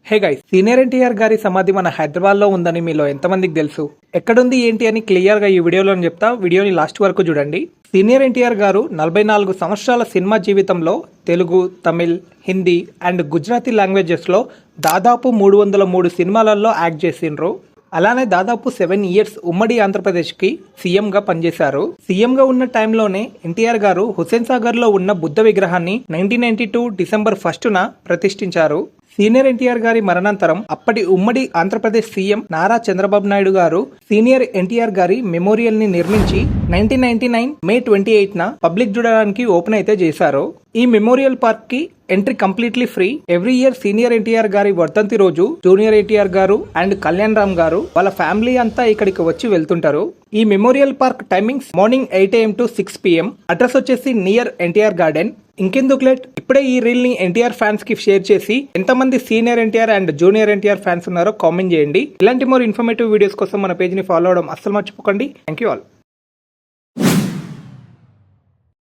Hey guys, senior NTR గారి సమాధి మన హైదరాబాద్ లో ఉందని మీలో ఎంతమందికి తెలుసు? ఎక్కడుంది ఏంటి అని క్లియర్ గా ఈ వీడియోలో చెప్తా. వీడియోని లాస్ట్ వరకు చూడండి. సీనియర్ ఎన్టీఆర్ గారు 44 సంవత్సరాల సినిమా జీవితంలో తెలుగు, తమిళ్, హిందీ అండ్ గుజరాతీ లాంగ్వేజెస్ లో దాదాపు 303 సినిమాలలో యాక్ట్ చేసిండ్రు. అలానే దాదాపు 7 ఇయర్స్ ఉమ్మడి ఆంధ్రప్రదేశ్ కి సీఎం గా పనిచేశారు. సీఎం గా ఉన్న టైంలోనే ఎన్టీఆర్ గారు హుస్సేన్ సాగర్ లో ఉన్న బుద్ధ విగ్రహాన్ని 1992 డిసెంబర్ 1న ప్రతిష్ఠించారు. సీనియర్ ఎన్టీఆర్ గారి మరణాంతరం అప్పటి ఉమ్మడి ఆంధ్రప్రదేశ్ సీఎం నారా చంద్రబాబు నాయుడు గారు సీనియర్ ఎన్టీఆర్ గారి మెమోరియల్ ని నిర్మించి 1999 మే 28న పబ్లిక్ చూడడానికి ఓపెన్ అయితే చేశారు. ఈ మెమోరియల్ పార్క్ కి entry completely free. Every year senior NTR గారి వర్ధంతి రోజు జూనియర్ ఎన్టీఆర్ గారు అండ్ కళ్యాణ్ రామ్ గారు వాళ్ళ ఫ్యామిలీ అంతా ఇక్కడికి వచ్చి వెళ్తుంటారు. ఈ memorial park timings morning 8 AM to 6 PM. Address వచ్చేసి నియర్ ఎన్టీఆర్ గార్డెన్. ఇంకెందుకు లేట్, ఇప్పుడే ఈ రీల్ ని ఎన్టీఆర్ ఫ్యాన్స్ కి షేర్ చేసి ఎంతమంది senior NTR and junior NTR fans ఉన్నారో కామెంట్ చేయండి. ఇలాంటి మోర్ ఇన్ఫర్మేటివ్ వీడియోస్ కోసం మన పేజ్ ని ఫాలో అవడం అస్సలు మర్చిపోకండి. Thank you all.